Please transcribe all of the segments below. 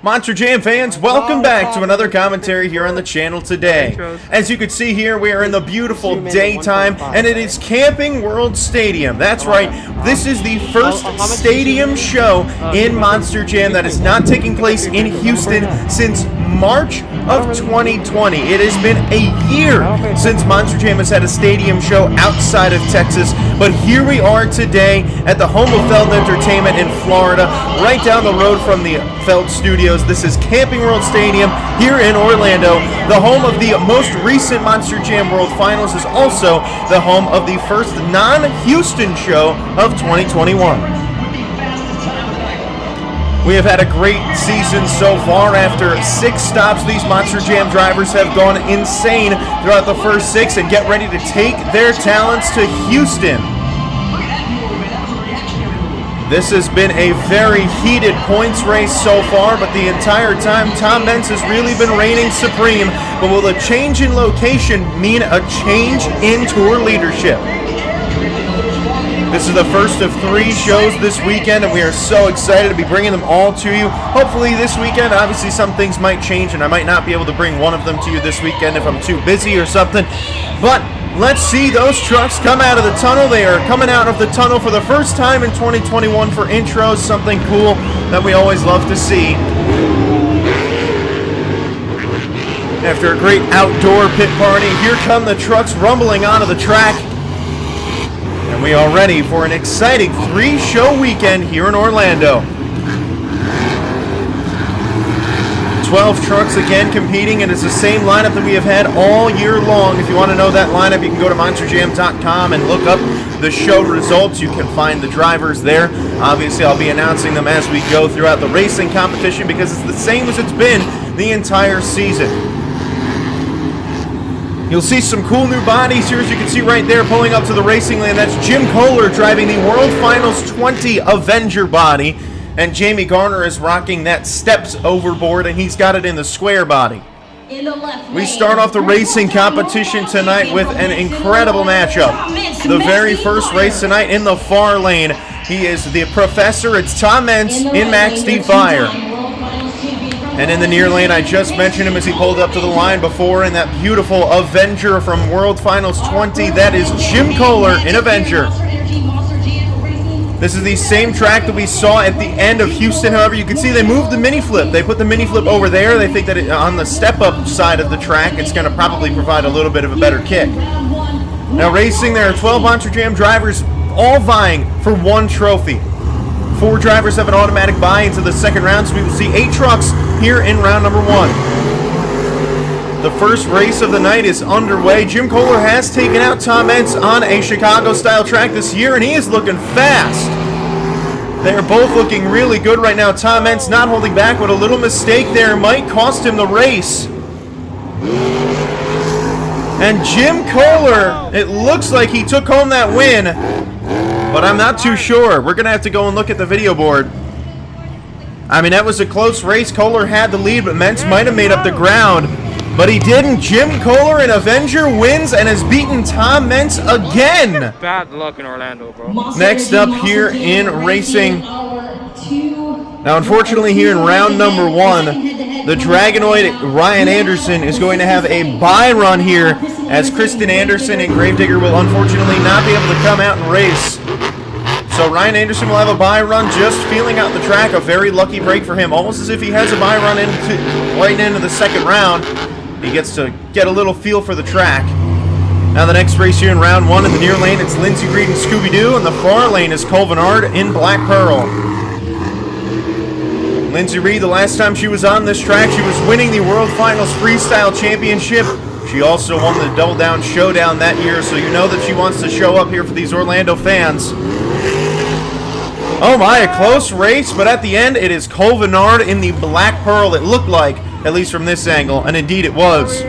Monster Jam fans, welcome back to another commentary here on the channel today. As you can see here, we are in the beautiful daytime, and it is Camping World Stadium. That's right, this is the first stadium show in Monster Jam that is not taking place in Houston since March of 2020. It has been a year since Monster Jam has had a stadium show outside of Texas, but here we are today at the home of Feld Entertainment in Florida, right down the road from the Feld Studios. This is Camping World Stadium here in Orlando. The home of the most recent Monster Jam World Finals is also the home of the first non-Houston show of 2021. We have had a great season so far. After 6 stops, these Monster Jam drivers have gone insane throughout the first 6 and get ready to take their talents to Houston. This has been a very heated points race so far, but the entire time Tom Meents has really been reigning supreme. But will a change in location mean a change in tour leadership? This is the first of 3 shows this weekend, and we are so excited to be bringing them all to you. Hopefully this weekend, obviously some things might change, and I might not be able to bring one of them to you this weekend if I'm too busy or something. But let's see those trucks come out of the tunnel. They are coming out of the tunnel for the first time in 2021 for intros, something cool that we always love to see. After a great outdoor pit party, here come the trucks rumbling onto the track. And we are ready for an exciting 3-show weekend here in Orlando. 12 trucks again competing, and it's the same lineup that we have had all year long. If you want to know that lineup, you can go to monsterjam.com and look up the show results. You can find the drivers there. Obviously, I'll be announcing them as we go throughout the racing competition because it's the same as it's been the entire season. You'll see some cool new bodies here, as you can see right there, pulling up to the racing lane. That's Jim Kohler driving the World Finals 20 Avenger body. And Jamie Garner is rocking that Steps overboard, and he's got it in the square body. We start off the racing competition tonight with an incredible matchup. The very first race tonight in the far lane, he is the Professor. It's Tom Meents in Max D Fire. And in the near lane, I just mentioned him as he pulled up to the line before in that beautiful Avenger from World Finals 20. That is Jim Kohler in Avenger. This is the same track that we saw at the end of Houston. However, you can see they moved the mini flip. They put the mini flip over there. They think that on the step-up side of the track, it's going to probably provide a little bit of a better kick. Now racing, there are 12 Monster Jam drivers all vying for 1 trophy. 4 drivers have an automatic bye into the second round, so we will see 8 trucks here in round number 1. The first race of the night is underway. Jim Kohler has taken out Tom Meents on a Chicago-style track this year, and he is looking fast. They are both looking really good right now. Tom Meents not holding back, but a little mistake there might cost him the race. And Jim Kohler, it looks like he took home that win, but I'm not too sure. We're going to have to go and look at the video board. I mean, that was a close race. Kohler had the lead, but Meents might have made up the ground. But he didn't. Jim Kohler in Avenger wins and has beaten Tom Meents again. Bad luck in Orlando, bro. Next up here in racing. Now, unfortunately, here in round number 1, the Dragonoid Ryan Anderson is going to have a bye run here, as Kristen Anderson and Gravedigger will unfortunately not be able to come out and race. So Ryan Anderson will have a bye run, just feeling out the track. A very lucky break for him, almost as if he has a bye run right into the second round. He gets to get a little feel for the track. Now the next race here in round 1 in the near lane, it's Lindsey Reed and Scooby-Doo, and the far lane is Cole Vennard in Black Pearl. Lindsey Reed, the last time she was on this track, she was winning the World Finals Freestyle Championship. She also won the Double Down Showdown that year, so you know that she wants to show up here for these Orlando fans. Oh my, a close race, but at the end, it is Cole Vennard in the Black Pearl, it looked like, at least from this angle, and indeed it was.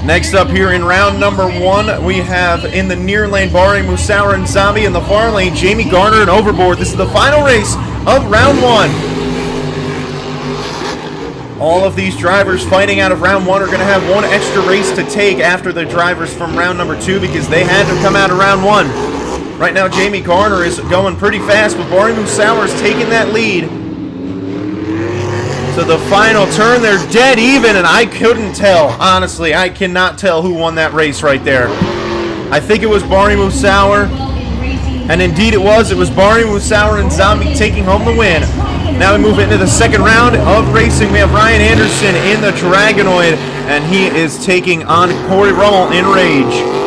Next up here in round number 1, we have in the near lane, Bari Musawwir and Zombie. In the far lane, Jamie Garner and Overboard. This is the final race of round 1. All of these drivers fighting out of round 1 are going to have 1 extra race to take after the drivers from round number 2 because they had to come out of round 1. Right now, Jamie Garner is going pretty fast, but Bari Musawwir is taking that lead. to the final turn. They're dead even, and I couldn't tell. Honestly, I cannot tell who won that race right there. I think it was Barney Musauer, and indeed it was. It was Barney Musauer and Zombie taking home the win. Now we move into the second round of racing. We have Ryan Anderson in the Dragonoid, and he is taking on Corey Rummel in Rage.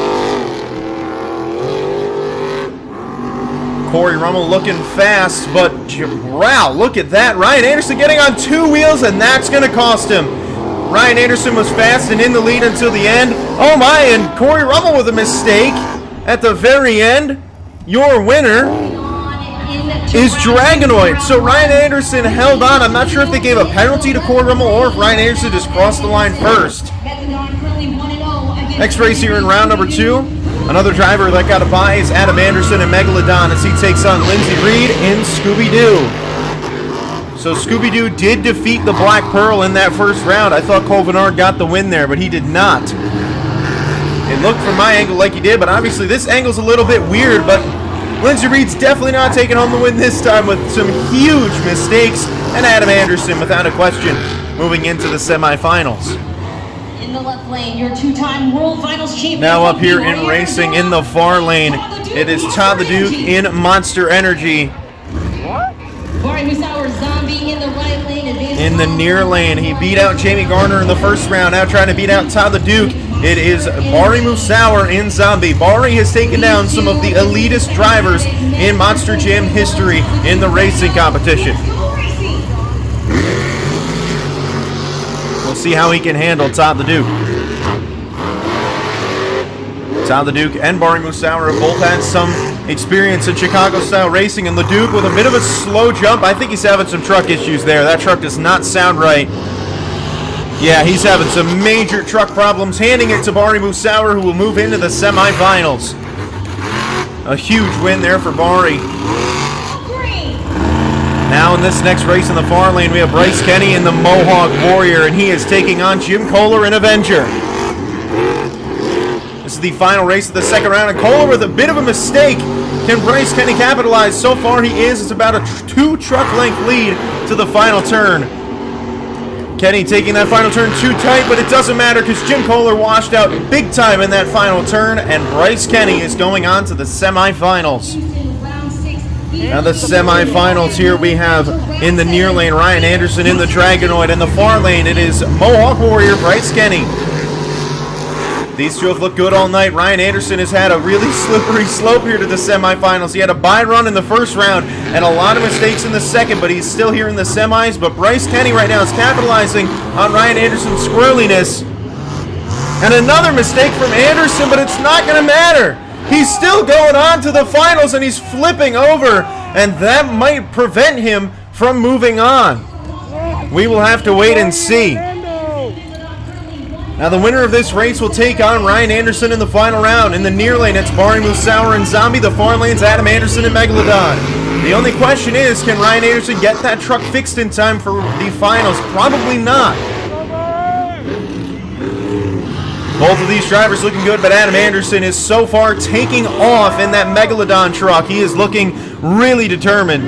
Corey Rummel looking fast, but wow, look at that. Ryan Anderson getting on two wheels, and that's going to cost him. Ryan Anderson was fast and in the lead until the end. Oh my, and Corey Rummel with a mistake at the very end. Your winner is Dragonoid. So Ryan Anderson held on. I'm not sure if they gave a penalty to Corey Rummel or if Ryan Anderson just crossed the line first. Next race here in round number 2. Another driver that got a bye is Adam Anderson in Megalodon as he takes on Lindsey Reed in Scooby-Doo. So Scooby-Doo did defeat the Black Pearl in that first round. I thought Cole Vennard got the win there, but he did not. It looked from my angle like he did, but obviously this angle's a little bit weird, but Lindsey Reed's definitely not taking home the win this time with some huge mistakes, and Adam Anderson, without a question, moving into the semifinals. In the left lane, your two-time World Finals champion. Now up here in racing in the far lane, it is Todd the Duke in Monster Energy. Barney Musauer, Zombie in the right lane. In the near lane, he beat out Jamie Garner in the first round. Now trying to beat out Todd the Duke. It is Barney Musauer in Zombie. Barney has taken down some of the elitist drivers in Monster Jam history in the racing competition. We'll see how he can handle Todd the Duke. Todd the Duke and Barney Musauer have both had some experience in Chicago-style racing, and the Duke with a bit of a slow jump. I think he's having some truck issues there. That truck does not sound right. Yeah, he's having some major truck problems. Handing it to Barney Musauer, who will move into the semifinals. A huge win there for Barney. Now in this next race in the far lane, we have Bryce Kenny in the Mohawk Warrior, and he is taking on Jim Kohler in Avenger. This is the final race of the second round, and Kohler with a bit of a mistake. Can Bryce Kenny capitalize? So far he is. It's about a 2-truck length lead to the final turn. Kenny taking that final turn too tight, but it doesn't matter because Jim Kohler washed out big time in that final turn, and Bryce Kenny is going on to the semifinals. Now the semifinals here we have in the near lane, Ryan Anderson in the Dragonoid. In the far lane, it is Mohawk Warrior, Bryce Kenny. These two have looked good all night. Ryan Anderson has had a really slippery slope here to the semifinals. He had a bye run in the first round and a lot of mistakes in the second, but he's still here in the semis. But Bryce Kenny right now is capitalizing on Ryan Anderson's squirreliness. And another mistake from Anderson, but it's not going to matter. He's still going on to the finals, and he's flipping over, and that might prevent him from moving on. We will have to wait and see. Now the winner of this race will take on Ryan Anderson in the final round. In the near lane, it's Barney Musauer and Zombie. The far lane's Adam Anderson and Megalodon. The only question is, can Ryan Anderson get that truck fixed in time for the finals? Probably not. Both of these drivers looking good, but Adam Anderson is so far taking off in that Megalodon truck. He is looking really determined.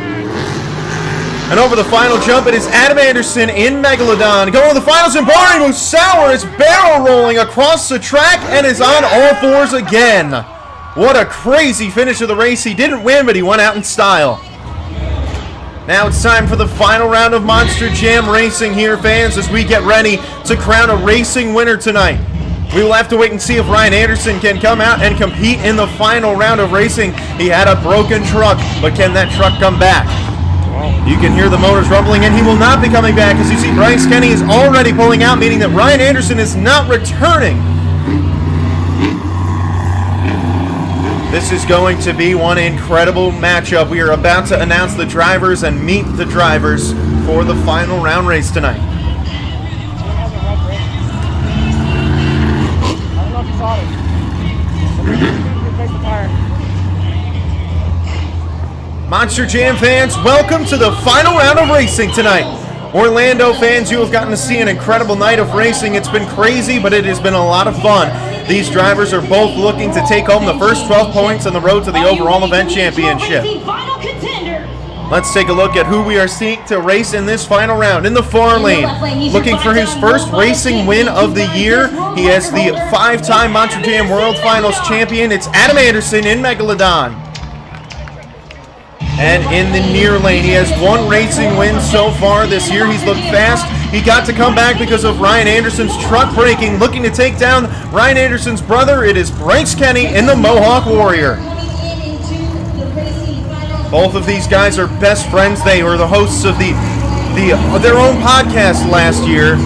And over the final jump, it is Adam Anderson in Megalodon. Going to the finals, and Barney Musauer is barrel rolling across the track and is on all fours again. What a crazy finish of the race. He didn't win, but he went out in style. Now it's time for the final round of Monster Jam Racing here, fans, as we get ready to crown a racing winner tonight. We will have to wait and see if Ryan Anderson can come out and compete in the final round of racing. He had a broken truck, but can that truck come back? You can hear the motors rumbling, and he will not be coming back. As you see, Bryce Kenny is already pulling out, meaning that Ryan Anderson is not returning. This is going to be one incredible matchup. We are about to announce the drivers and meet the drivers for the final round race tonight. Monster Jam fans, welcome to the final round of racing tonight. Orlando fans, you have gotten to see an incredible night of racing. It's been crazy, but it has been a lot of fun. These drivers are both looking to take home the first 12 points on the road to the overall event championship. Let's take a look at who we are seeing to race in this final round. In the far lane, looking for his first racing win of the year. He has the 5-time Monster Jam World Finals champion. It's Adam Anderson in Megalodon. And in the near lane, he has 1 racing win so far this year. He's looked fast. He got to come back because of Ryan Anderson's truck braking. Looking to take down Ryan Anderson's brother, it is Bryce Kenny in the Mohawk Warrior. Both of these guys are best friends. They were the hosts of their own podcast last year.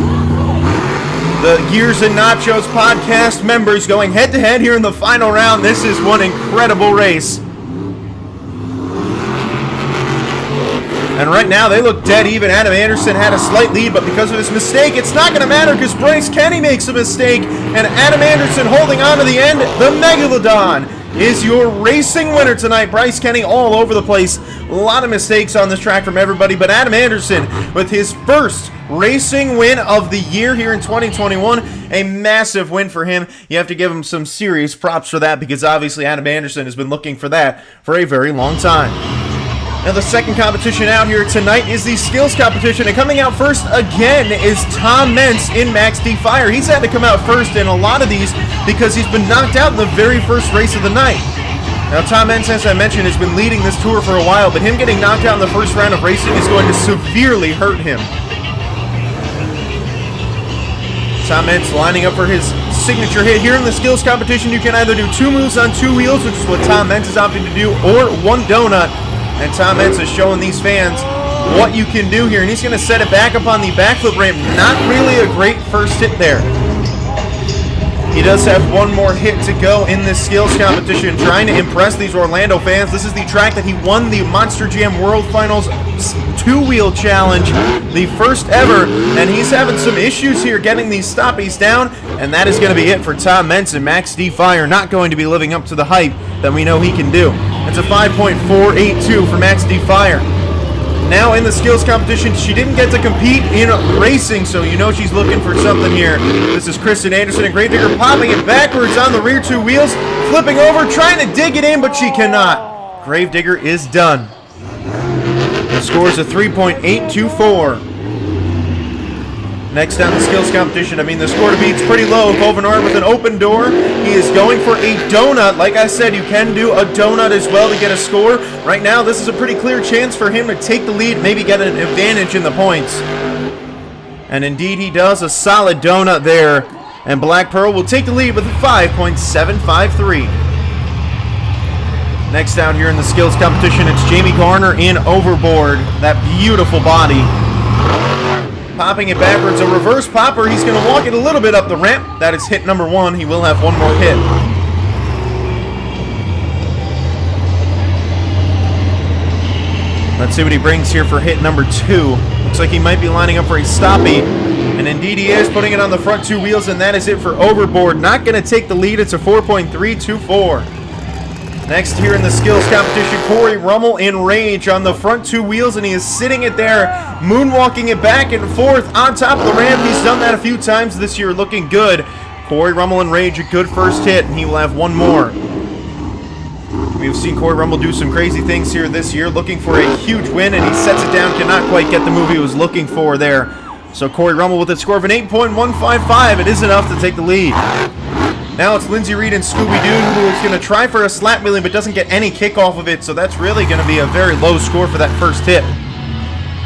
The Gears and Nachos podcast members going head-to-head here in the final round. This is one incredible race. And right now, they look dead even. Adam Anderson had a slight lead, but because of his mistake, it's not going to matter because Bryce Kenny makes a mistake. And Adam Anderson holding on to the end. The Megalodon is your racing winner tonight. Bryce Kenny all over the place. A lot of mistakes on this track from everybody, but Adam Anderson with his first racing win of the year here in 2021. A massive win for him. You have to give him some serious props for that because obviously Adam Anderson has been looking for that for a very long time. Now the second competition out here tonight is the skills competition, and coming out first again is Tom Meents in Max D Fire. He's had to come out first in a lot of these because he's been knocked out in the very first race of the night. Now Tom Meents, as I mentioned, has been leading this tour for a while, but him getting knocked out in the first round of racing is going to severely hurt him. Tom Meents lining up for his signature hit. Here in the skills competition, you can either do 2 moves on 2 wheels, which is what Tom Meents is opting to do, or 1 donut. And Tom Meents is showing these fans what you can do here. And he's going to set it back up on the backflip ramp. Not really a great first hit there. He does have 1 more hit to go in this skills competition, trying to impress these Orlando fans. This is the track that he won the Monster Jam World Finals 2-wheel challenge, the first ever. And he's having some issues here getting these stoppies down. And that is going to be it for Tom Meents, and Max D Fire not going to be living up to the hype that we know he can do. It's a 5.482 for Max D Fire. Now in the skills competition, she didn't get to compete in racing, so you know she's looking for something here. This is Kristen Anderson, and Gravedigger popping it backwards on the rear 2 wheels, flipping over, trying to dig it in, but she cannot. Gravedigger is done. The score is a 3.824. Next down the skills competition, the score to beat's pretty low. Kovenard with an open door. He is going for a donut. Like I said, you can do a donut as well to get a score. Right now, this is a pretty clear chance for him to take the lead, maybe get an advantage in the points. And indeed, he does a solid donut there. And Black Pearl will take the lead with a 5.753. Next down here in the skills competition, it's Jamie Garner in Overboard. That beautiful body. Popping it backwards, a reverse popper. He's going to walk it a little bit up the ramp. That is hit number 1. He will have 1 more hit. Let's see what he brings here for hit number 2. Looks like he might be lining up for a stoppie. And indeed he is, putting it on the front 2 wheels, and that is it for Overboard. Not going to take the lead. It's a 4.324. Next here in the skills competition, Corey Rummel in Rage on the front 2 wheels, and he is sitting it there, moonwalking it back and forth on top of the ramp. He's done that a few times this year, looking good. Corey Rummel in Rage, a good first hit, and he will have 1 more. We've seen Corey Rummel do some crazy things here this year, looking for a huge win, and he sets it down, cannot quite get the move he was looking for there. So Corey Rummel with a score of an 8.155, it is enough to take the lead. Now it's Lindsay Reed and Scooby-Doo who is going to try for a slap wheelie but doesn't get any kick off of it, so that's really going to be a very low score for that first hit.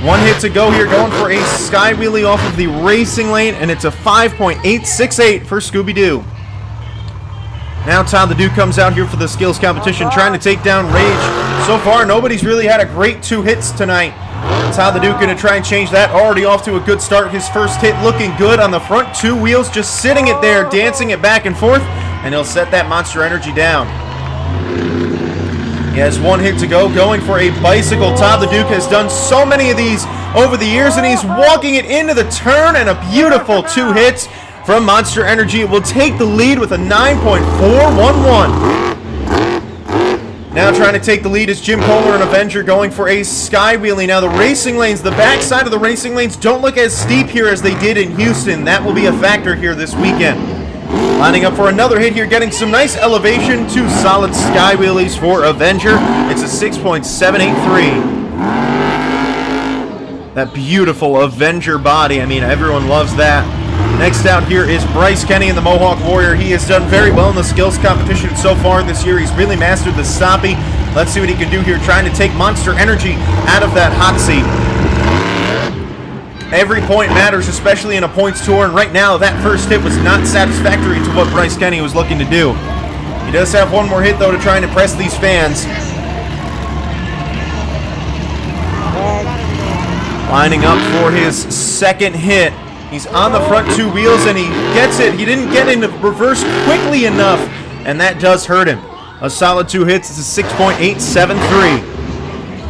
1 hit to go here, going for a sky wheelie off of the racing lane, and it's a 5.868 for Scooby-Doo. Now Todd the Duke comes out here for the skills competition, trying to take down Rage. So far, nobody's really had a great 2 hits tonight. Todd the Duke going to try and change that. Already off to a good start. His first hit looking good on the front 2 wheels, just sitting it there, dancing it back and forth, and he'll set that Monster Energy down. He has 1 hit to go, going for a bicycle. Todd the Duke has done so many of these over the years, and he's walking it into the turn, and a beautiful 2 hits from Monster Energy. It will take the lead with a 9.411. Now trying to take the lead is Jim Kohler and Avenger, going for a sky wheelie. Now the racing lanes, the backside of the racing lanes don't look as steep here as they did in Houston. That will be a factor here this weekend. Lining up for another hit here, getting some nice elevation. 2 solid sky wheelies for Avenger. It's a 6.783. That beautiful Avenger body. I mean, everyone loves that. Next out here is Bryce Kenny in the Mohawk Warrior. He has done very well in the skills competition so far this year. He's really mastered the stoppie. Let's see what he can do here, trying to take Monster Energy out of that hot seat. Every point matters, especially in a points tour, and right now that first hit was not satisfactory to what Bryce Kenny was looking to do. He does have one more hit, though, to try and impress these fans. Lining up for his second hit. He's on the front two wheels, and he gets it. He didn't get into reverse quickly enough, and that does hurt him. A solid 2 hits. It's a 6.873.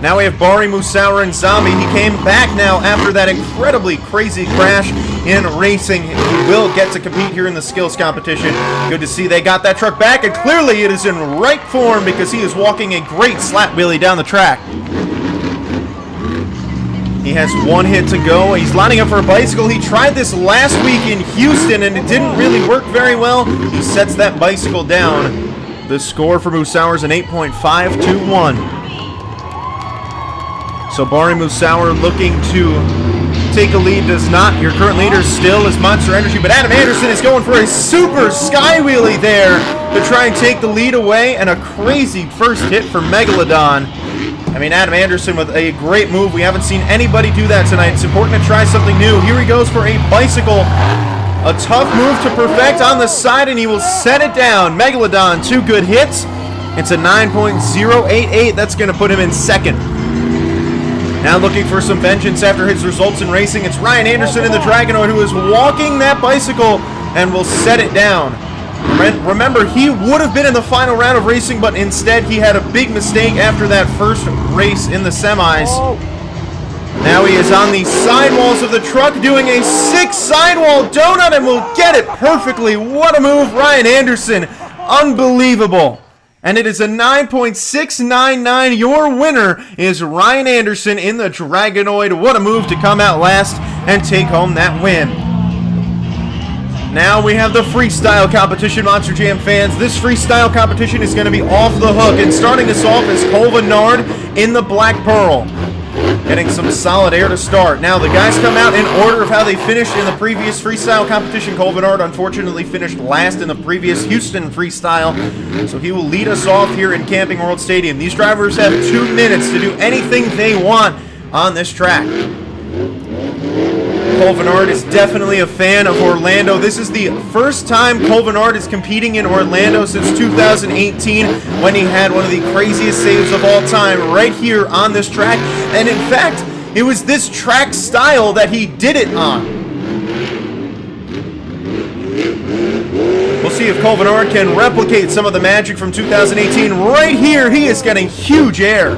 Now we have Bari Musawwir and Zombie. He came back now after that incredibly crazy crash in racing. He will get to compete here in the skills competition. Good to see they got that truck back, and clearly it is in right form because he is walking a great slap wheelie down the track. He has one hit to go. He's lining up for a bicycle. He tried this last week in Houston, and it didn't really work very well. He sets that bicycle down. The score for Musawwir is an 8.521. So Bari Musawwir looking to take a lead, does not. Your current leader still is Monster Energy, but Adam Anderson is going for a super sky wheelie there to try and take the lead away, and a crazy first hit for Megalodon. I mean, Adam Anderson with a great move. We haven't seen anybody do that tonight. It's important to try something new. Here he goes for a bicycle. A tough move to perfect on the side, and he will set it down. Megalodon, 2 good hits. It's a 9.088. That's going to put him in second. Now looking for some vengeance after his results in racing, it's Ryan Anderson in the Dragonoid, who is walking that bicycle and will set it down. Remember, he would have been in the final round of racing, but instead he had a big mistake after that first race in the semis. Now he is on the sidewalls of the truck doing a 6 sidewall donut and will get it perfectly. What a move, Ryan Anderson. Unbelievable. And it is a 9.699. Your winner is Ryan Anderson in the Dragonoid. What a move to come out last and take home that win. Now we have the freestyle competition, Monster Jam fans. This freestyle competition is going to be off the hook. And starting us off is Cole Vennard in the Black Pearl. Getting some solid air to start. Now the guys come out in order of how they finished in the previous freestyle competition. Cole Vennard unfortunately finished last in the previous Houston freestyle, so he will lead us off here in Camping World Stadium. These drivers have 2 minutes to do anything they want on this track. Cole Vennard is definitely a fan of Orlando. This is the first time Cole Vennard is competing in Orlando since 2018, when he had one of the craziest saves of all time right here on this track. And in fact, it was this track style that he did it on. We'll see if Cole Vennard can replicate some of the magic from 2018. Right here, he is getting huge air.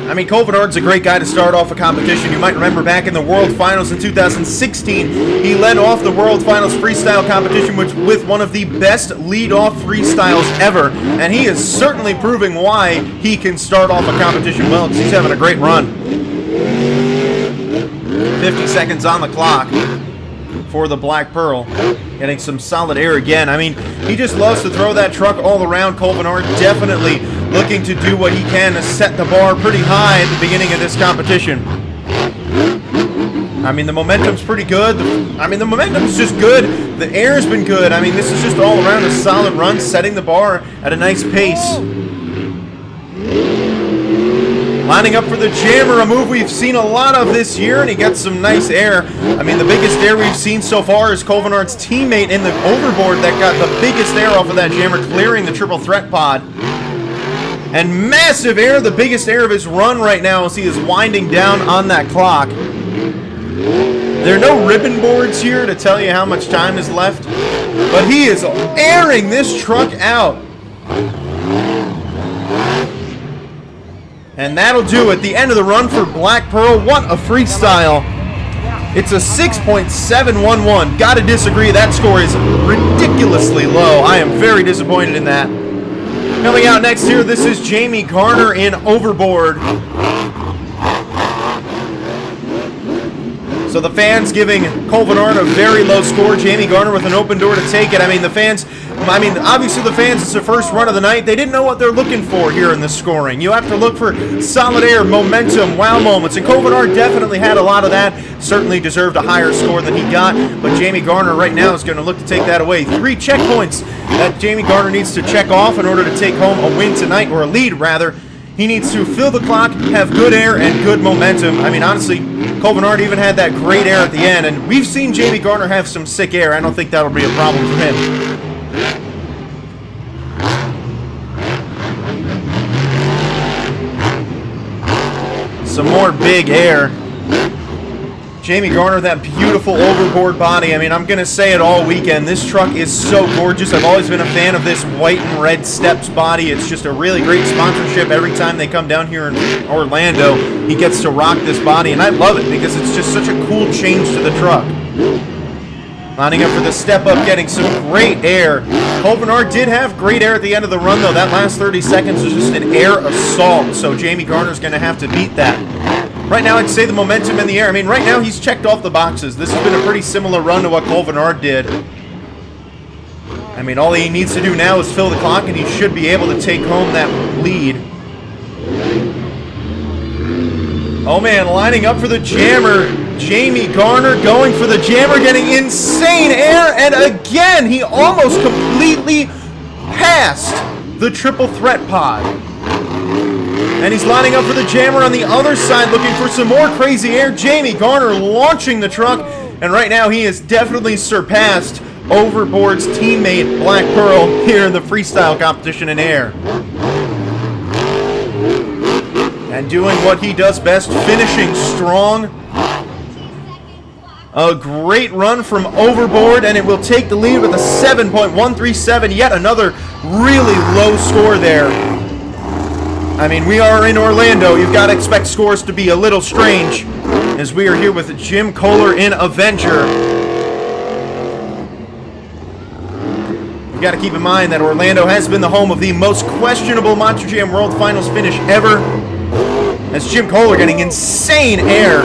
I mean, Cole Vennard's a great guy to start off a competition. You might remember back in the World Finals in 2016, he led off the World Finals freestyle competition with one of the best lead-off freestyles ever, and he is certainly proving why he can start off a competition well, because he's having a great run. 50 seconds on the clock for the Black Pearl. Getting some solid air again. I mean, he just loves to throw that truck all around. Cole Vennard definitely looking to do what he can to set the bar pretty high at the beginning of this competition. I mean, the momentum's pretty good. The momentum's just good. The air's been good. I mean, this is just all around a solid run, setting the bar at a nice pace. Lining up for the jammer, a move we've seen a lot of this year, and he gets some nice air. I mean, the biggest air we've seen so far is Cole Vennard's teammate in the overboard that got the biggest air off of that jammer, clearing the triple threat pod. And massive air, the biggest air of his run right now as he is winding down on that clock. There are no ribbon boards here to tell you how much time is left, but he is airing this truck out. And that'll do it. The end of the run for Black Pearl. What a freestyle. It's a 6.711. Gotta disagree. That score is ridiculously low. I am very disappointed in that. Coming out next here, this is Jamie Garner in Overboard. So the fans giving Cole Vennard a very low score. Jamie Garner with an open door to take it. I mean, obviously the fans, it's their first run of the night. They didn't know what they're looking for here in the scoring. You have to look for solid air, momentum, wow moments, and Cole Vennard definitely had a lot of that. Certainly deserved a higher score than he got, but Jamie Garner right now is going to look to take that away. 3 checkpoints that Jamie Garner needs to check off in order to take home a win tonight, or a lead rather. He needs to fill the clock, have good air, and good momentum. I mean, honestly, Cole Vennard even had that great air at the end, and we've seen Jamie Garner have some sick air. I don't think that'll be a problem for him. Some more big air. Jamie Garner, that beautiful overboard body. I mean, I'm going to say it all weekend. This truck is so gorgeous. I've always been a fan of this white and red Steps body. It's just a really great sponsorship. Every time they come down here in Orlando, he gets to rock this body, and I love it because it's just such a cool change to the truck. Lining up for the step up, getting some great air. Cole Vennard did have great air at the end of the run, though. That last 30 seconds was just an air assault, so Jamie Garner's going to have to beat that. Right now, I'd say the momentum in the air. I mean, right now, he's checked off the boxes. This has been a pretty similar run to what Cole Vennard did. I mean, all he needs to do now is fill the clock, and he should be able to take home that lead. Oh, man, lining up for the jammer. Jamie Garner going for the jammer, getting insane air, and again, he almost completely passed the triple threat pod. And he's lining up for the jammer on the other side, looking for some more crazy air. Jamie Garner launching the truck, and right now he has definitely surpassed Overboard's teammate Black Pearl here in the freestyle competition in air. And doing what he does best, finishing strong. A great run from Overboard, and it will take the lead with a 7.137. Yet another really low score there. I mean, we are in Orlando. You've got to expect scores to be a little strange, as we are here with Jim Kohler in Avenger. You've got to keep in mind that Orlando has been the home of the most questionable Monster Jam World Finals finish ever, as Jim Kohler getting insane air.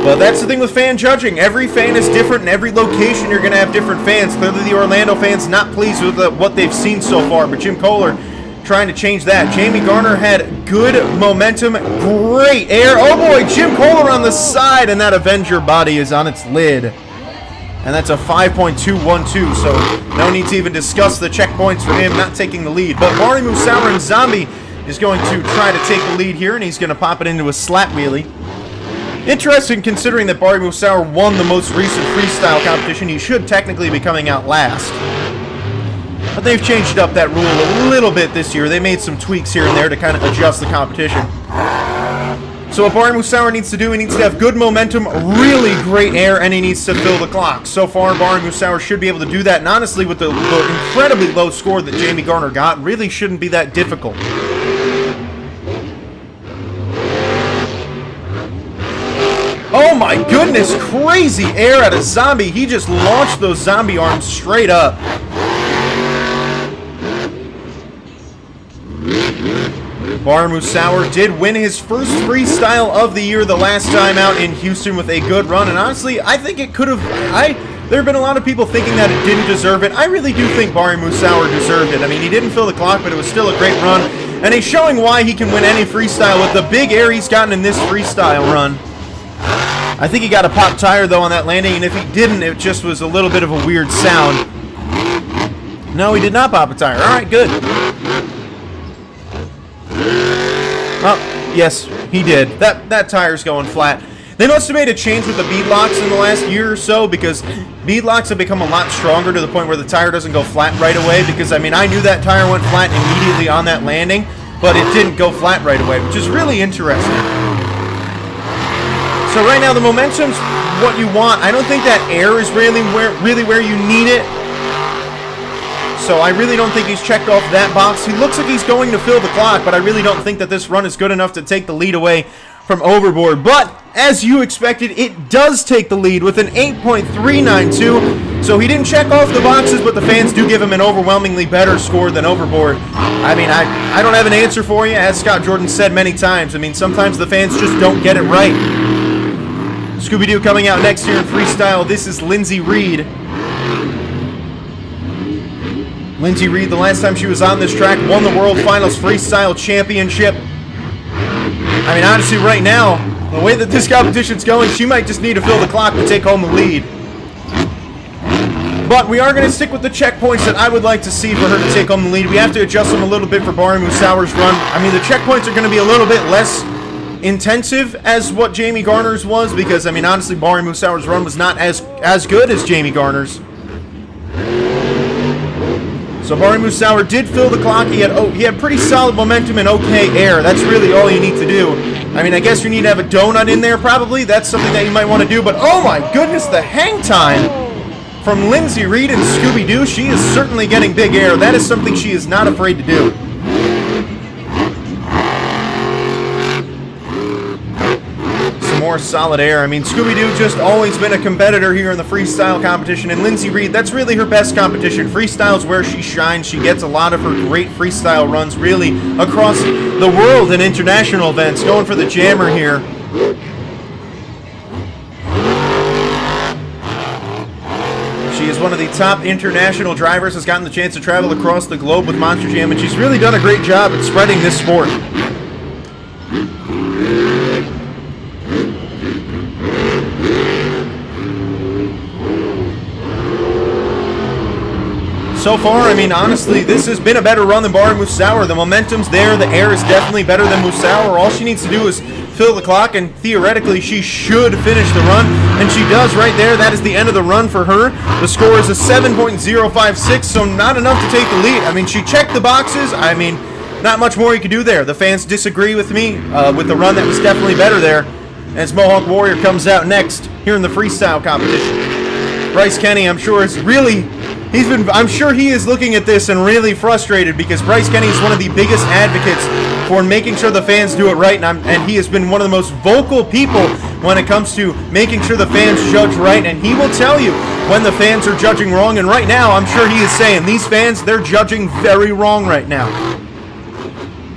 But that's the thing with fan judging. Every fan is different. In every location, you're going to have different fans. Clearly, the Orlando fans not pleased with what they've seen so far, but Jim Kohler trying to change that. Jamie Garner had good momentum, great air. Oh boy, Jim Kohler on the side, and that Avenger body is on its lid. And that's a 5.212, so no need to even discuss the checkpoints for him not taking the lead. But Barney Musauer and Zombie is going to try to take the lead here, and he's going to pop it into a slat wheelie. Interesting, considering that Barney Musauer won the most recent freestyle competition. He should technically be coming out last. But they've changed up that rule a little bit this year. They made some tweaks here and there to kind of adjust the competition. So what Barney Musauer needs to do, he needs to have good momentum, really great air, and he needs to fill the clock. So far, Barney Musauer should be able to do that. And honestly, with the incredibly low score that Jamie Garner got, really shouldn't be that difficult. Oh my goodness, crazy air out of Zombie. He just launched those zombie arms straight up. Barney Musauer did win his first freestyle of the year the last time out in Houston with a good run, and honestly, I think it could have. There have been a lot of people thinking that it didn't deserve it. I really do think Barney Musauer deserved it. I mean, he didn't fill the clock, but it was still a great run, and he's showing why he can win any freestyle with the big air he's gotten in this freestyle run. I think he got a pop tire, though, on that landing, and if he didn't, it just was a little bit of a weird sound. No, he did not pop a tire. All right, good. Oh, yes, he did. That tire's going flat. They must have made a change with the bead locks in the last year or so, because bead locks have become a lot stronger to the point where the tire doesn't go flat right away, because, I mean, I knew that tire went flat immediately on that landing, but it didn't go flat right away, which is really interesting. So right now, the momentum's what you want. I don't think that air is really where you need it. So I really don't think he's checked off that box. He looks like he's going to fill the clock, but I really don't think that this run is good enough to take the lead away from Overboard. But, as you expected, it does take the lead with an 8.392. So he didn't check off the boxes, but the fans do give him an overwhelmingly better score than Overboard. I mean, I don't have an answer for you, as Scott Jordan said many times. I mean, sometimes the fans just don't get it right. Scooby-Doo coming out next here in freestyle. This is Lindsay Reed. Lindsay Reed, the last time she was on this track, won the World Finals Freestyle Championship. I mean, honestly, right now, the way that this competition's going, she might just need to fill the clock to take home the lead. But we are going to stick with the checkpoints that I would like to see for her to take home the lead. We have to adjust them a little bit for Bari Musauer's run. I mean, the checkpoints are going to be a little bit less intensive as what Jamie Garner's was, because, I mean, honestly, Bari Musauer's run was not as good as Jamie Garner's. So Bari Musauer did fill the clock. He had pretty solid momentum and okay air. That's really all you need to do. I mean, I guess you need to have a donut in there, probably. That's something that you might want to do. But, oh my goodness, the hang time from Lindsay Reed and Scooby-Doo. She is certainly getting big air. That is something she is not afraid to do. Some more solid air. I mean, Scooby-Doo just always been a competitor here in the freestyle competition, and Lindsay Reed, that's really her best competition. Freestyle's where she shines. She gets a lot of her great freestyle runs really across the world in international events. Going for the jammer here. She is one of the top international drivers, has gotten the chance to travel across the globe with Monster Jam, and she's really done a great job at spreading this sport. So far, I mean, honestly, this has been a better run than Bari Musauer. The momentum's there. The air is definitely better than Musauer. All she needs to do is fill the clock, and theoretically, she should finish the run. And she does right there. That is the end of the run for her. The score is a 7.056, so not enough to take the lead. I mean, she checked the boxes. I mean, not much more you could do there. The fans disagree with me with the run that was definitely better there. As Mohawk Warrior comes out next here in the freestyle competition. Bryce Kenny, I'm sure, is really... I'm sure he is looking at this and really frustrated, because Bryce Kenny is one of the biggest advocates for making sure the fans do it right, and he has been one of the most vocal people when it comes to making sure the fans judge right, and he will tell you when the fans are judging wrong, and right now I'm sure he is saying these fans, they're judging very wrong right now.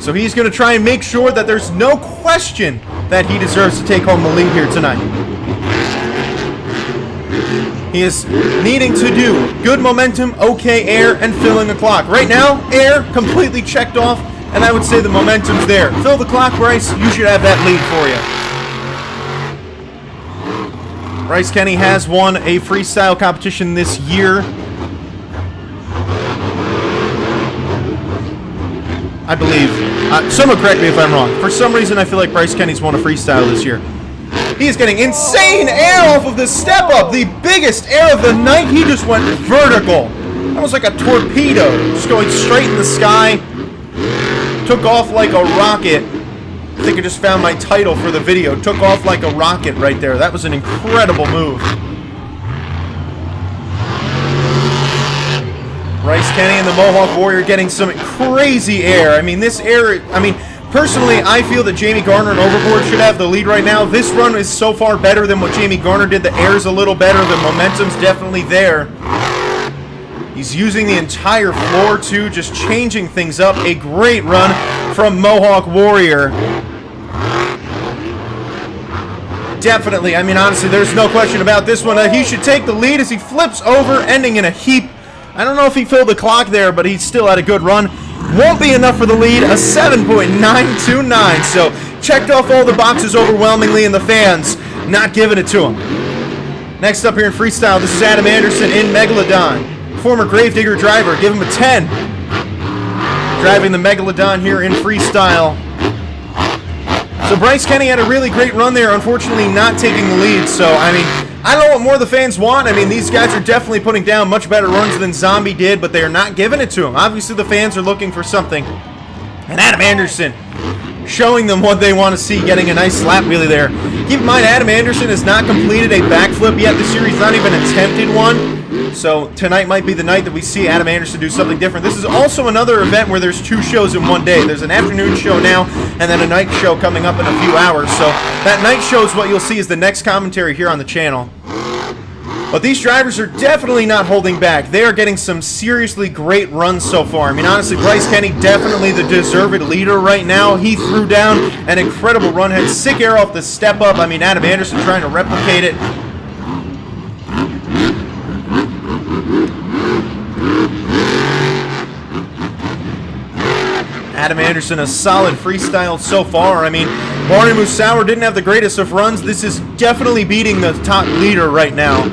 So he's going to try and make sure that there's no question that he deserves to take home the lead here tonight. He is needing to do good momentum, okay air, and filling the clock. Right now, air completely checked off, and I would say the momentum's there. Fill the clock, Bryce. You should have that lead for you. Bryce Kenny has won a freestyle competition this year. I believe. Someone correct me if I'm wrong. For some reason, I feel like Bryce Kenny's won a freestyle this year. He is getting insane air off of the step up. The biggest air of the night. He just went vertical. Almost like a torpedo. Just going straight in the sky. Took off like a rocket. I think I just found my title for the video. Took off like a rocket right there. That was an incredible move. Bryce Kenny and the Mohawk Warrior getting some crazy air. I mean, this air, personally, I feel that Jamie Garner and Overboard should have the lead right now. This run is so far better than what Jamie Garner did. The air's a little better. The momentum's definitely there. He's using the entire floor, too, just changing things up. A great run from Mohawk Warrior. Definitely, honestly, there's no question about this one. He should take the lead as he flips over, ending in a heap. I don't know if he filled the clock there, but he still had a good run. Won't be enough for the lead, a 7.929. So checked off all the boxes overwhelmingly, and the fans not giving it to him. Next up here in freestyle, this is Adam Anderson in Megalodon. Former Gravedigger driver, give him a 10. Driving the Megalodon here in freestyle. So Bryce Kenny had a really great run there, unfortunately not taking the lead. So, I don't know what more the fans want. These guys are definitely putting down much better runs than Zombie did, but they are not giving it to him. Obviously, the fans are looking for something. And Adam Anderson showing them what they want to see, getting a nice slap wheelie there. Keep in mind, Adam Anderson has not completed a backflip yet this year. He's not even attempted one. So tonight might be the night that we see Adam Anderson do something different. This is also another event where there's two shows in one day. There's an afternoon show now, and then a night show coming up in a few hours. So that night show is what you'll see as the next commentary here on the channel. But these drivers are definitely not holding back. They are getting some seriously great runs so far. I mean, honestly, Bryce Kenny definitely the deserved leader right now. He threw down an incredible run, had sick air off the step up. I mean, Adam Anderson trying to replicate it. Adam Anderson, a solid freestyle so far. I mean, Barney Musauer didn't have the greatest of runs. This is definitely beating the top leader right now.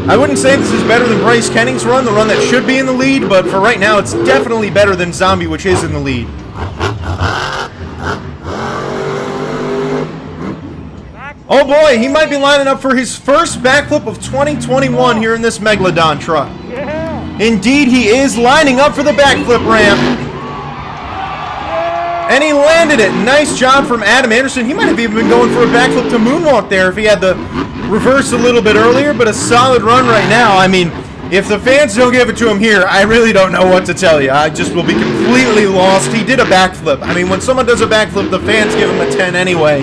I wouldn't say this is better than Bryce Kenning's run, the run that should be in the lead, but for right now, it's definitely better than Zombie, which is in the lead. Oh boy, he might be lining up for his first backflip of 2021 here in this Megalodon truck. Indeed, he is lining up for the backflip ramp. And he landed it. Nice job from Adam Anderson. He might have even been going for a backflip to moonwalk there if he had the reverse a little bit earlier, but a solid run right now. I mean, if the fans don't give it to him here, I really don't know what to tell you. I just will be completely lost. He did a backflip. I mean, when someone does a backflip, the fans give him a 10 anyway.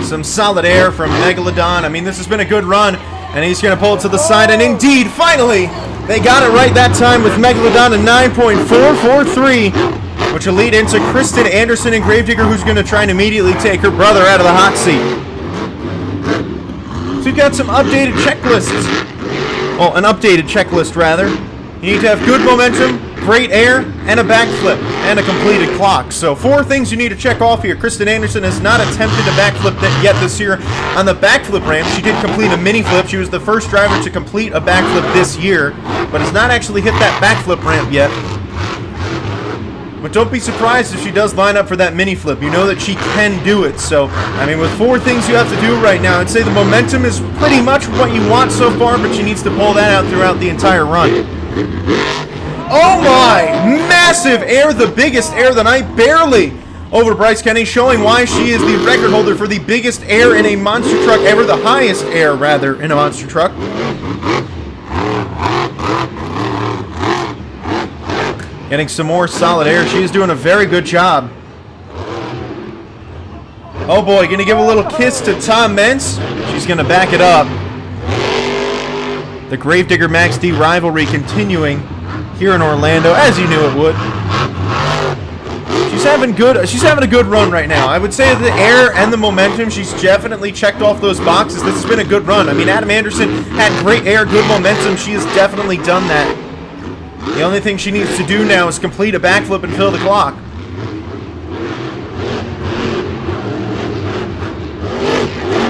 Some solid air from Megalodon. I mean, this has been a good run, and he's going to pull it to the side, and indeed, finally, they got it right that time with Megalodon at 9.443, which will lead into Kristen Anderson and Gravedigger, who's going to try and immediately take her brother out of the hot seat. So we've got some updated checklists. Well, an updated checklist, rather. You need to have good momentum, great air, and a backflip, and a completed clock. So 4 things you need to check off here. Kristen Anderson has not attempted a backflip yet this year. On the backflip ramp, she did complete a mini flip. She was the first driver to complete a backflip this year, but has not actually hit that backflip ramp yet. But don't be surprised if she does line up for that mini flip. You know that she can do it. So, I mean, with 4 things you have to do right now, I'd say the momentum is pretty much what you want so far, but she needs to pull that out throughout the entire run. Oh my! Massive air, the biggest air of the night, barely over Bryce Kenny, showing why she is the record holder for the biggest air in a monster truck ever, the highest air, rather, in a monster truck. Getting some more solid air. She is doing a very good job. Oh boy, gonna give a little kiss to Tom Meents. She's gonna back it up. The Gravedigger Max D rivalry continuing here in Orlando, as you knew it would. She's having a good run right now. I would say the air and the momentum, she's definitely checked off those boxes. This has been a good run. I mean, Adam Anderson had great air, good momentum. She has definitely done that. The only thing she needs to do now is complete a backflip and fill the clock.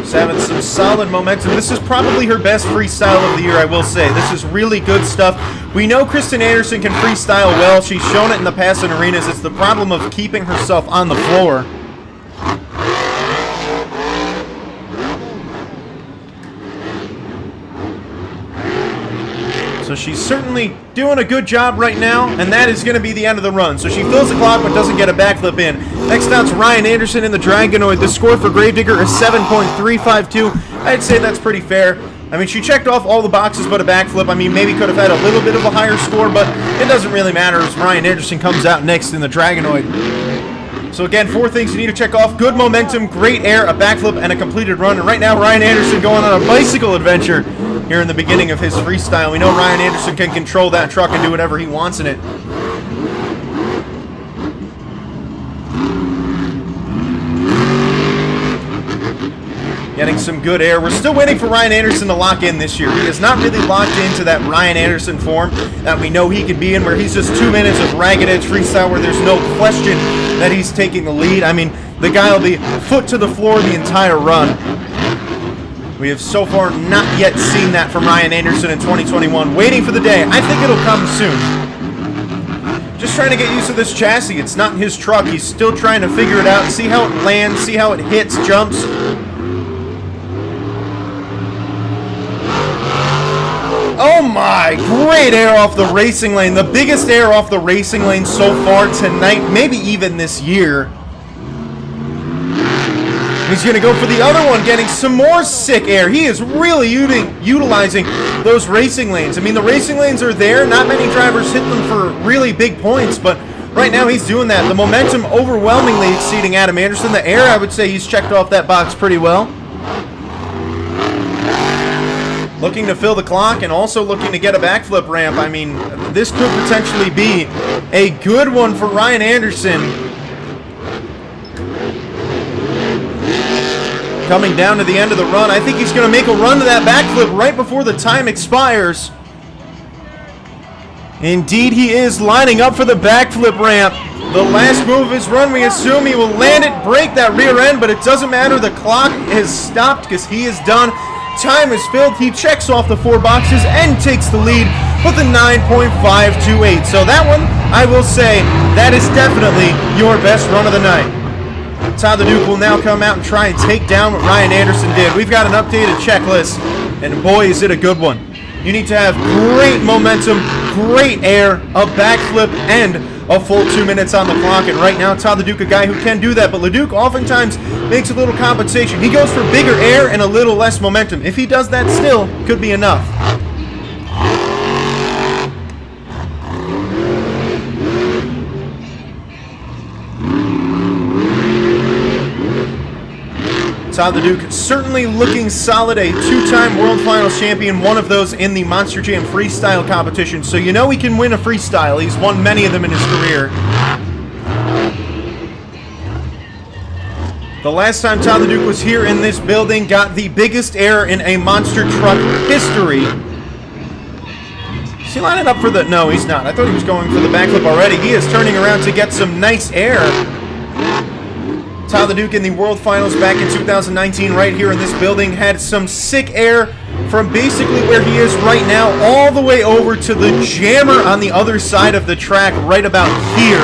She's having some solid momentum. This is probably her best freestyle of the year, I will say. This is really good stuff. We know Kristen Anderson can freestyle well. She's shown it in the past in arenas. It's the problem of keeping herself on the floor. So she's certainly doing a good job right now, and that is going to be the end of the run. So she fills the clock but doesn't get a backflip in. Next out's Ryan Anderson in the Dragonoid. The score for Gravedigger is 7.352. I'd say that's pretty fair. I mean, she checked off all the boxes but a backflip. I mean, maybe could have had a little bit of a higher score, but it doesn't really matter as Ryan Anderson comes out next in the Dragonoid. So again, 4 things you need to check off. Good momentum, great air, a backflip, and a completed run. And right now, Ryan Anderson going on a bicycle adventure here in the beginning of his freestyle. We know Ryan Anderson can control that truck and do whatever he wants in it. Getting some good air. We're still waiting for Ryan Anderson to lock in this year. He has not really locked into that Ryan Anderson form that we know he can be in, where he's just 2 minutes of ragged edge freestyle where there's no question that he's taking the lead. I mean, the guy will be foot to the floor the entire run. We have so far not yet seen that from Ryan Anderson in 2021. Waiting for the day. I think it'll come soon. Just trying to get used to this chassis. It's not his truck. He's still trying to figure it out, see how it lands, see how it hits, jumps. Oh my, great air off the racing lane. The biggest air off the racing lane so far tonight, maybe even this year. He's going to go for the other one, getting some more sick air. He is really utilizing those racing lanes. I mean, the racing lanes are there. Not many drivers hit them for really big points, but right now he's doing that. The momentum overwhelmingly exceeding Adam Anderson. The air, I would say he's checked off that box pretty well. looking to fill the clock and also looking to get a backflip ramp. I mean, this could potentially be a good one for Ryan Anderson. Coming down to the end of the run. I think he's going to make a run to that backflip right before the time expires. Indeed, he is lining up for the backflip ramp. The last move of his run, we assume he will land it, break that rear end, but it doesn't matter. The clock has stopped because he is done. Time is filled. He checks off the 4 boxes and takes the lead with a 9.528. So that one, I will say, that is definitely your best run of the night. Todd the Duke will now come out and try and take down what Ryan Anderson did. We've got an updated checklist, and boy, is it a good one. You need to have great momentum, great air, a backflip, and a full 2 minutes on the clock. And right now, Todd the Duke, a guy who can do that, but LeDuc oftentimes makes a little compensation. He goes for bigger air and a little less momentum. If he does that still, could be enough. Todd the Duke certainly looking solid, a 2-time World Finals champion, one of those in the Monster Jam freestyle competition. So you know he can win a freestyle. He's won many of them in his career. The last time Todd the Duke was here in this building, got the biggest air in a monster truck history. Is he lining up for the... No, he's not. I thought he was going for the backflip already. He is turning around to get some nice air. Todd the Duke in the World Finals back in 2019 right here in this building had some sick air from basically where he is right now all the way over to the jammer on the other side of the track right about here.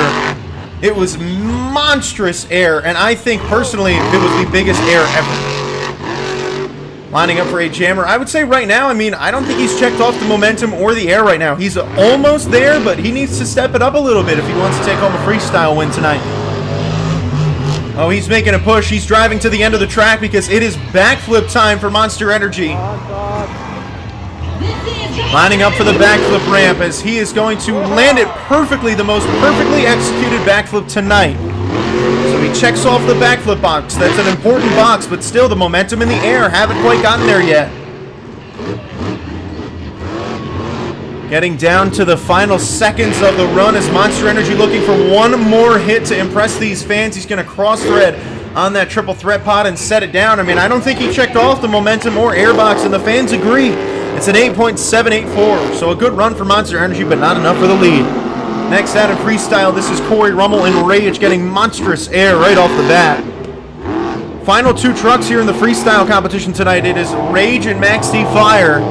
It was monstrous air, and I think personally it was the biggest air ever. Lining up for a jammer. I would say right now, I mean, I don't think he's checked off the momentum or the air right now. He's almost there, but he needs to step it up a little bit if he wants to take home a freestyle win tonight. Oh, he's making a push. He's driving to the end of the track because it is backflip time for Monster Energy. Lining up for the backflip ramp as he is going to land it perfectly, the most perfectly executed backflip tonight. So he checks off the backflip box. That's an important box, but still the momentum in the air. Haven't quite gotten there yet. Getting down to the final seconds of the run as Monster Energy looking for one more hit to impress these fans. He's going to cross-thread on that triple threat pod and set it down. I mean, I don't think he checked off the momentum or airbox, and the fans agree. It's an 8.784, so a good run for Monster Energy, but not enough for the lead. Next out in freestyle, this is Corey Rummel in Rage getting monstrous air right off the bat. Final 2 trucks here in the freestyle competition tonight. It is Rage and Max D Fire.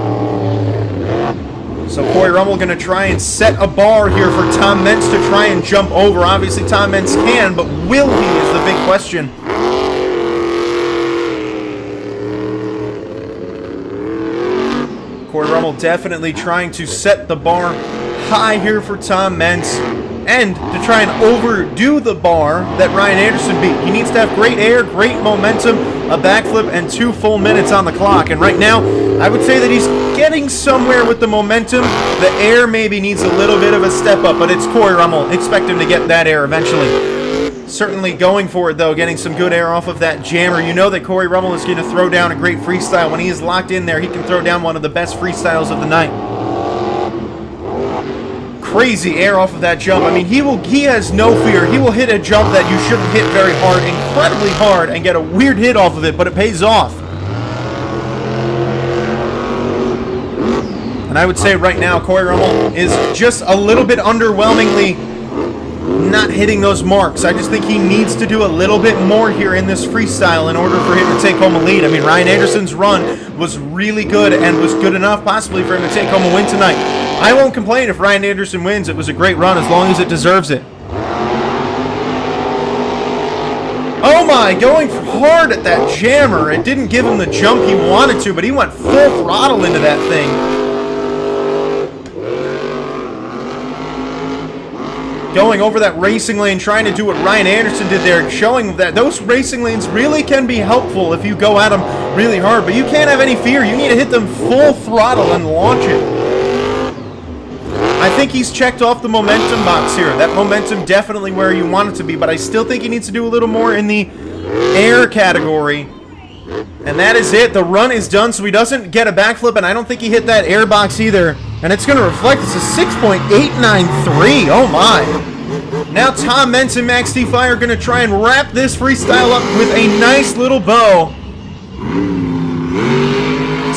So Corey Rummel going to try and set a bar here for Tom Meents to try and jump over. Obviously Tom Meents can, but will he is the big question. Corey Rummel definitely trying to set the bar high here for Tom Meents and to try and overdo the bar that Ryan Anderson beat. He needs to have great air, great momentum, a backflip, and 2 full minutes on the clock. And right now, I would say that he's getting somewhere with the momentum. The air maybe needs a little bit of a step up, but it's Corey Rummel. Expect him to get that air eventually. Certainly going for it, though, getting some good air off of that jammer. You know that Corey Rummel is going to throw down a great freestyle. When he is locked in there, he can throw down one of the best freestyles of the night. Crazy air off of that jump. I mean, he has no fear. He will hit a jump that you shouldn't hit very hard, incredibly hard, and get a weird hit off of it, but it pays off. And I would say right now, Corey Rummel is just a little bit underwhelmingly not hitting those marks. I just think he needs to do a little bit more here in this freestyle in order for him to take home a lead. I mean, Ryan Anderson's run was really good and was good enough possibly for him to take home a win tonight. I won't complain if Ryan Anderson wins. It was a great run as long as it deserves it. Oh my, going hard at that jammer. It didn't give him the jump he wanted to, but he went full throttle into that thing. Going over that racing lane, trying to do what Ryan Anderson did there, showing that those racing lanes really can be helpful if you go at them really hard, but you can't have any fear. You need to hit them full throttle and launch it. I think he's checked off the momentum box here. That momentum definitely where you want it to be, but I still think he needs to do a little more in the air category And that is it. The run is done, so he doesn't get a backflip, and I don't think he hit that airbox either. And it's going to reflect. It's a 6.893. Oh, my. Now Tom Meents and Max D Fire are going to try and wrap this freestyle up with a nice little bow.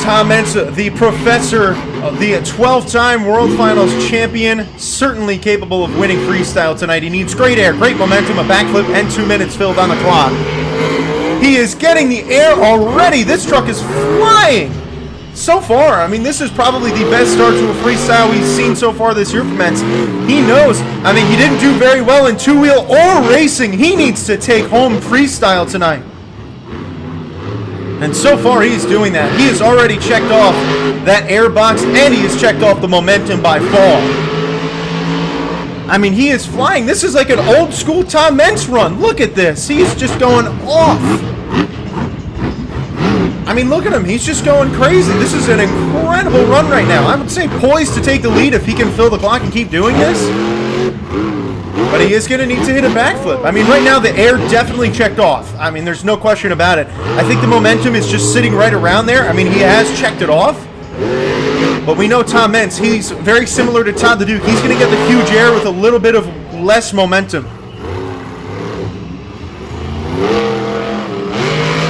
Tom Meents, the professor, the 12-time World Finals champion, certainly capable of winning freestyle tonight. He needs great air, great momentum, a backflip, and 2 minutes filled on the clock. He is getting the air already. This truck is flying. So far, I mean, this is probably the best start to a freestyle we've seen so far this year from Meents. He knows, I mean, he didn't do very well in two-wheel or racing. He needs to take home freestyle tonight. And so far, he's doing that. He has already checked off that airbox, and he has checked off the momentum by fall. I mean, he is flying. This is like an old-school Tom Meents run. Look at this. He's just going off. I mean, look at him. He's just going crazy. This is an incredible run right now. I would say poised to take the lead if he can fill the clock and keep doing this. But he is going to need to hit a backflip. I mean, right now, the air definitely checked off. I mean, there's no question about it. I think the momentum is just sitting right around there. I mean, he has checked it off. But we know Tom Meents, he's very similar to Todd the Duke. He's going to get the huge air with a little bit of less momentum.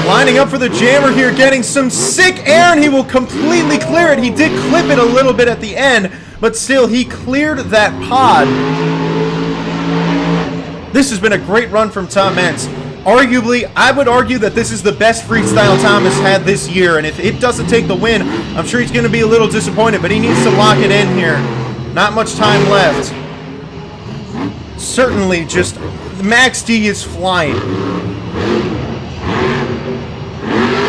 Lining up for the jammer here, getting some sick air, and he will completely clear it. He did clip it a little bit at the end, but still, he cleared that pod. This has been a great run from Tom Meents. Arguably, I would argue that this is the best freestyle Tom has had this year, and if it doesn't take the win, I'm sure he's going to be a little disappointed, but he needs to lock it in here. Not much time left. Certainly, just Max D is flying.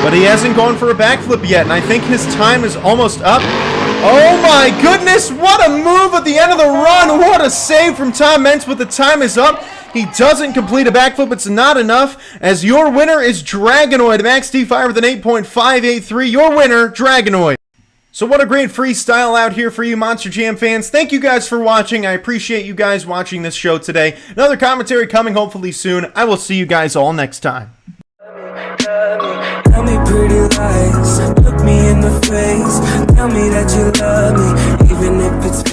But he hasn't gone for a backflip yet, and I think his time is almost up. Oh my goodness, what a move at the end of the run. What a save from Tom Meents, but the time is up. He doesn't complete a backflip. It's not enough, as your winner is Dragonoid. Max D Fire with an 8.583. Your winner, Dragonoid. So what a great freestyle out here for you Monster Jam fans. Thank you guys for watching. I appreciate you guys watching this show today. Another commentary coming hopefully soon. I will see you guys all next time. Tell me pretty lies, look me in the face, tell me that you love me, even if it's